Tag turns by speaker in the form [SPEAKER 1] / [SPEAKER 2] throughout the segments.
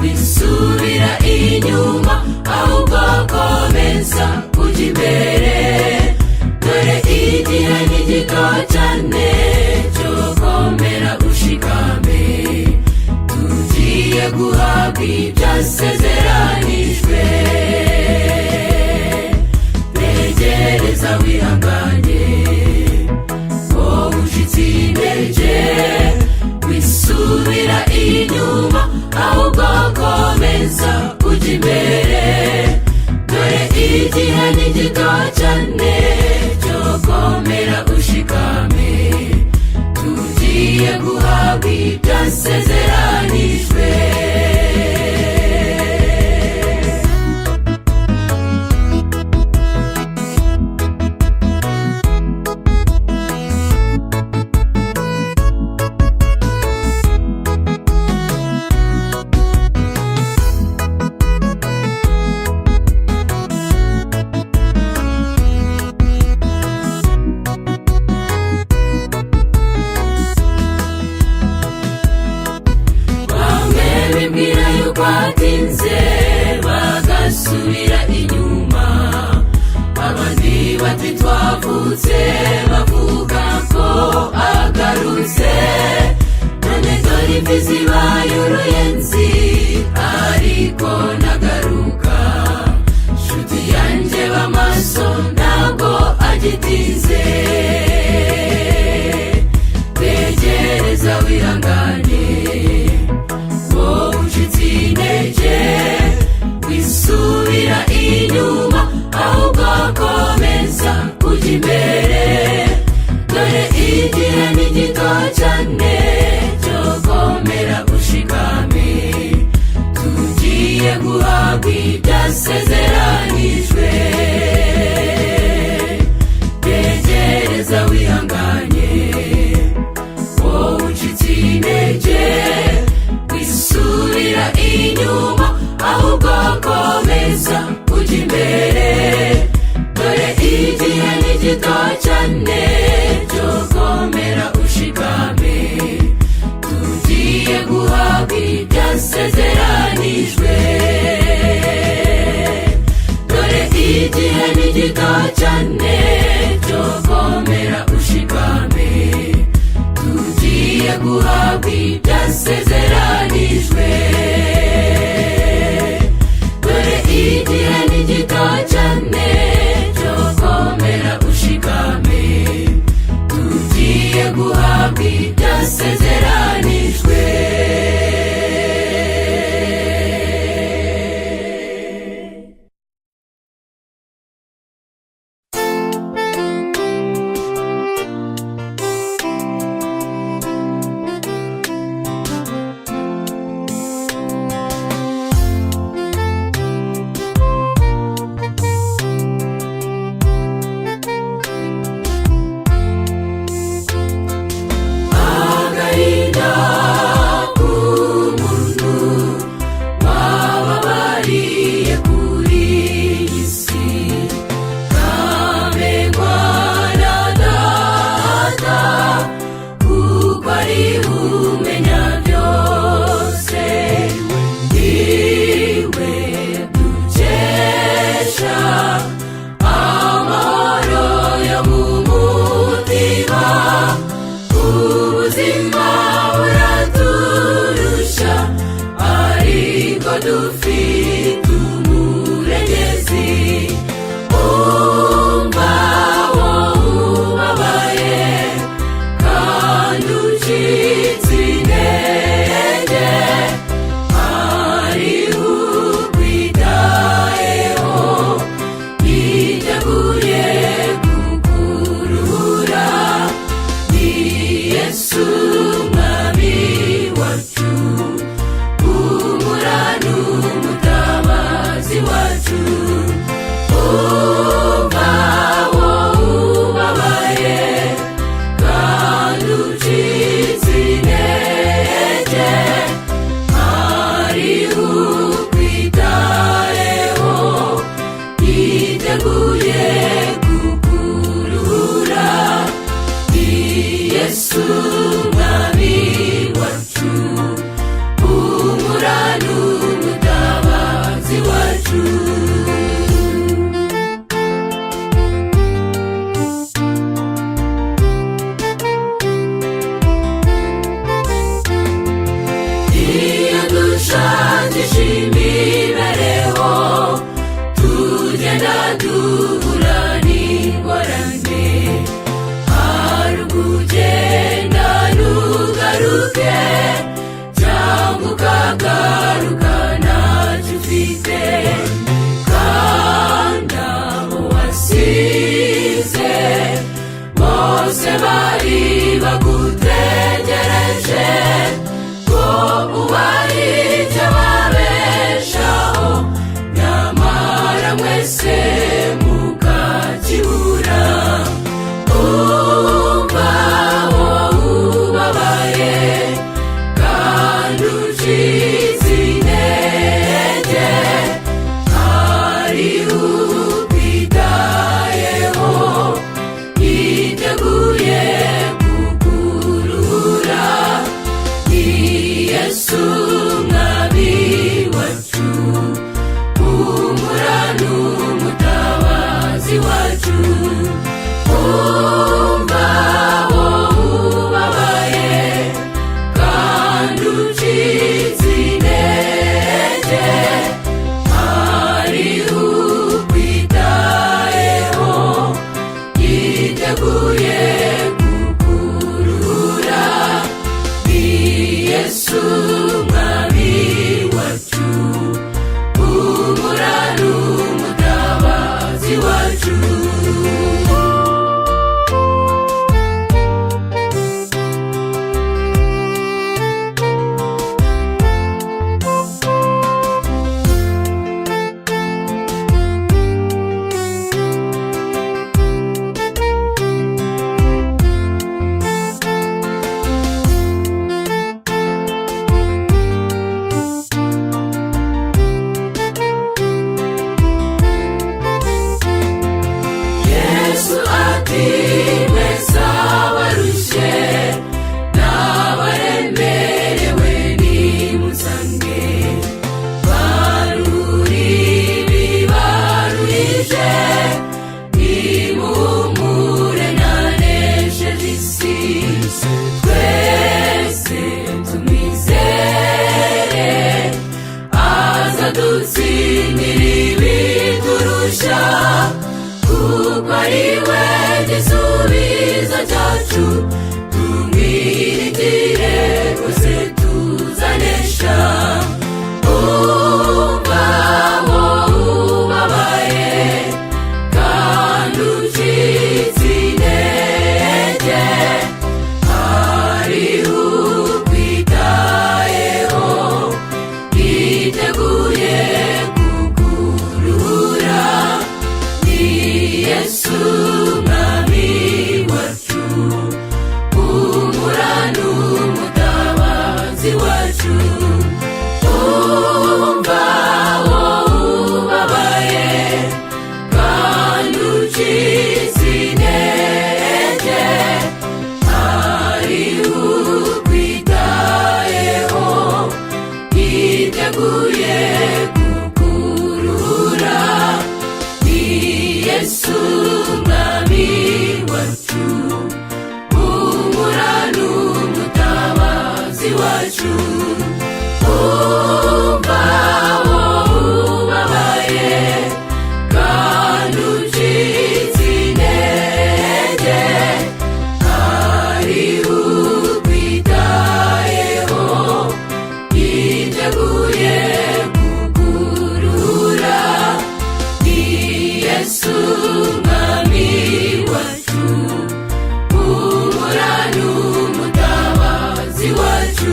[SPEAKER 1] wisubira inyuma, ahubwo komeza ujya imbere. Dore igihe ni gito cyane cyo komera ushikame, tugiye guhabwa ibyasezeranijwe. Tegereza wihanganye, wowe ushitse intege, wisubira inyuma, ahubwo komeza ujya imbere. Dore igihe ni gito cyane cyo komera ushikame, tugiye guhabwa ibyasezeranijwe. Batinze bagasubira inyuma, abandi bati twavutse bavuga ko agarutse. None dore imvi zibaye uruyenzi, ariko nagaruka. Nshuti yanjye b'amaso ntabwo agitinze, tegereza wihangane, wowe ushitse intege, wisubira inyuma, ahubwo komeza ujya imbere. Dore igihe ni gito cyane cyo komera ushikame, tugiye guhabwa ibyasezeranijwe. Tegereza wihanganye, wowe ushitse intege, wisubira inyuma, ahubwo komeza ujya imbere. Dore igihe ni gito cyane cyo komera ushikame, tugiye guhabwa ibyasezeranijwe. Dore igihe ni gito cyane cyo komera ushikame, tugiye guhabwa ibyasezeranijwe. Dore igihe ni gito cyane cyo komera ushikame, tugiye guhabwa ibyasezeranijwe. Umuranu mutabara nagaruka ntacyo ufite, kandi abo wasize bose bari bagutegereje ko ubaha icyo babeshaho, nyamara mwese mukakibura. Umva wowe ubabaye kandi ucitse intege, hari ukwitayeho yiteguye kukurura. Ni Yesu Mwami wacu, humura n'umutabazi wacu. Umva wowe ubabaye kandi ucitse intege, hari ukwitayeho yiteguye kukurura. Ni Yesu Mwami wacu, humura n'umutabazi wacu. Yesu ati mwese abarushye n'abaremerewe nimusange, baruri bibaruhije, nimuhumure nanesheje isi. Twese tumwizere azadutsindira ibiturusha, kuko ari we gisubizo cyacu. Tumwiringire rwose tuzanesha. Umva wowe ubabaye kandi ucitse intege, hari ukwitayeho yiteguye kukurura. Ni Yesu Mwami wacu, humura n'umutabazi wacu. Umva wowe ubabaye kandi ucitse intege, hari ukwitayeho yiteguye kukurura. Ni Yesu Mwami wacu, humura n'umutabazi wacu. Umva wowe ubabaye kandi ucitse intege, hari ukwitayeho yiteguye kukurura. Ni Yesu Mwami wacu, humura n'umutabazi wacu.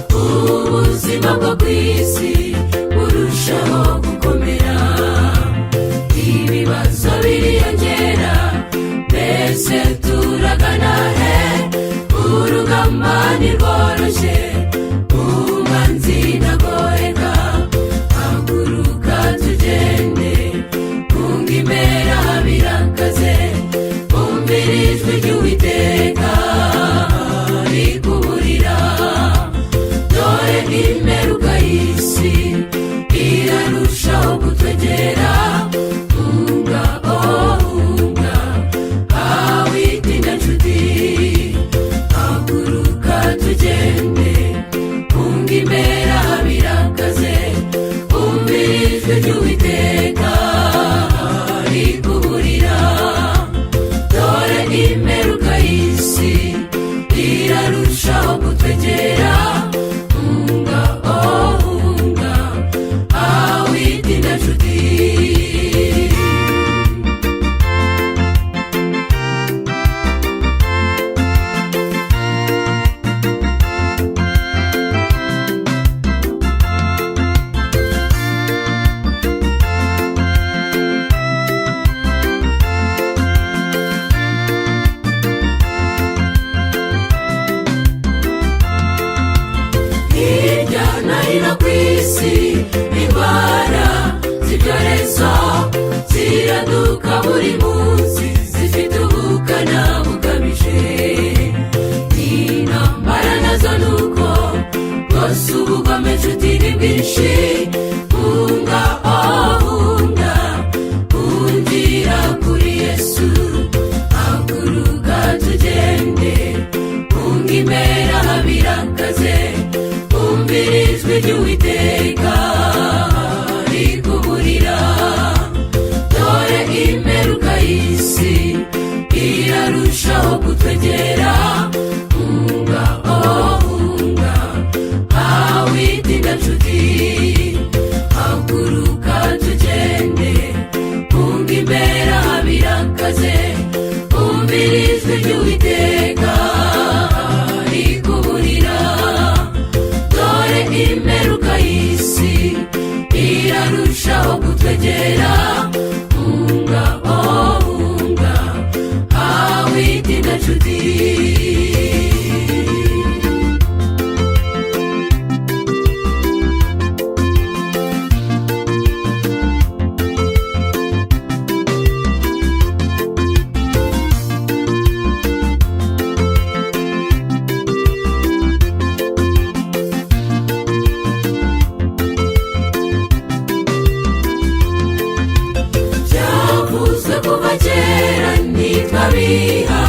[SPEAKER 1] ubuzima bwo ku isi burushaho gukomera, ibibazo biriyongera, mbese turagana he? Urugamba ntirworoshye, umwanzi ntagoheka, haguruka tugende, y'isi irarushaho kutwegera. Hunga hunga witinda nshuti, haguruka tugende. Hunga imbere birakaze, umvira ijwi ry'Uwiteka rikuburira. Dore imperuka y'isi irarushaho kutwegera. Hunga hunga witinda nshuti. Kuva kera ntitwabiha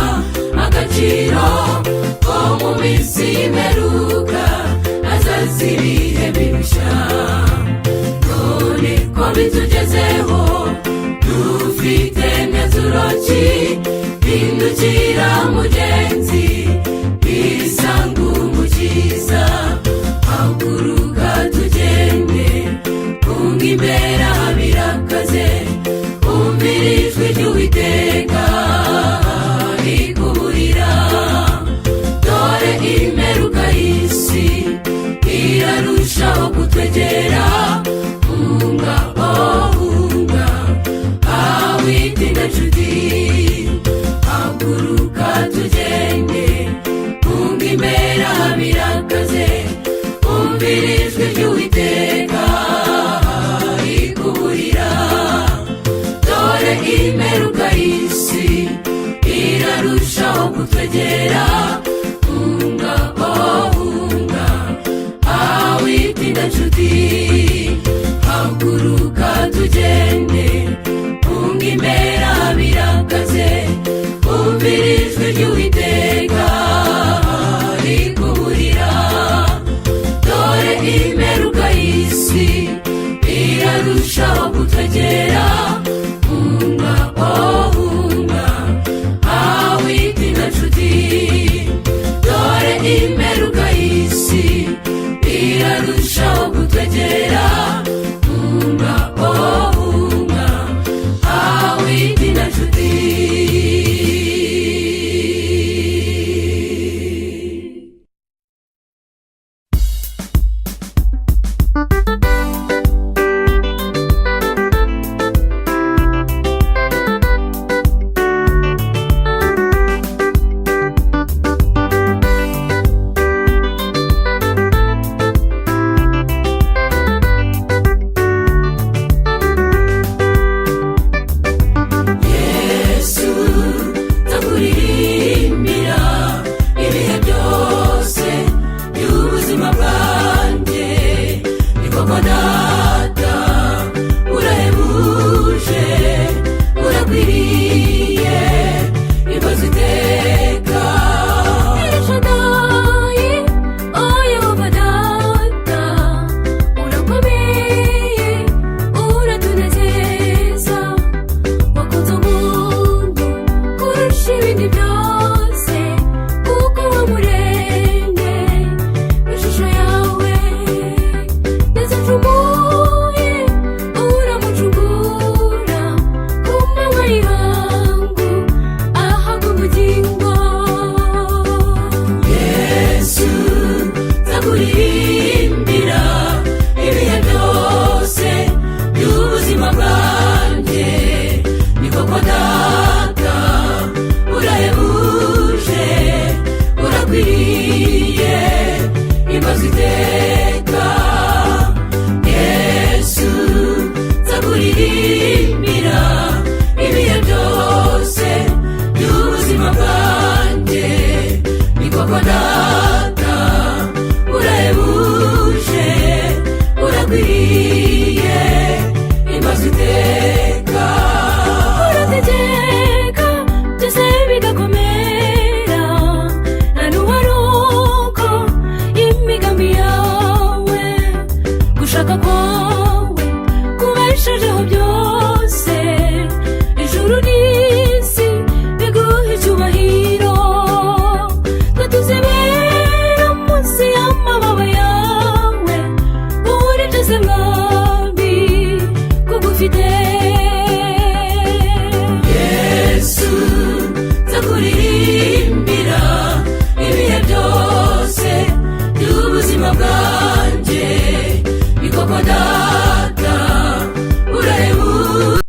[SPEAKER 1] agaciro ko mu minsi y'imperuka hazaza ibihe birushya. None ko bitugezeho, dufite imyanzuro ki? Hindukira mugenzi, isanga umukiza. Haguruka tugende, hunga imbere birakaze, umvira ijwi ry'Uwiteka rikuburira. Dore imperuka y'isi irarushaho kutwegera. Hunga hunga witinda nshuti, haguruka tugende. Hunga imbere birakaze, umvira ijwi ry'Uwiteka rikuburira. Dore imperuka y'isi irarushaho kutwegera. Hunga hunga witinda nshuti, haguruka tugende. Hunga imbere birakaze, umvira ijwi ry'Uwiteka rikuburira. Dore imperuka y'isi irarushaho kutwegera. Hunga hunga witinda nshuti, dore imperuka y'isi irarushaho kutwegera. Hunga hunga witinda nshuti.
[SPEAKER 2] gushaka kwawe kubeshejeho byose.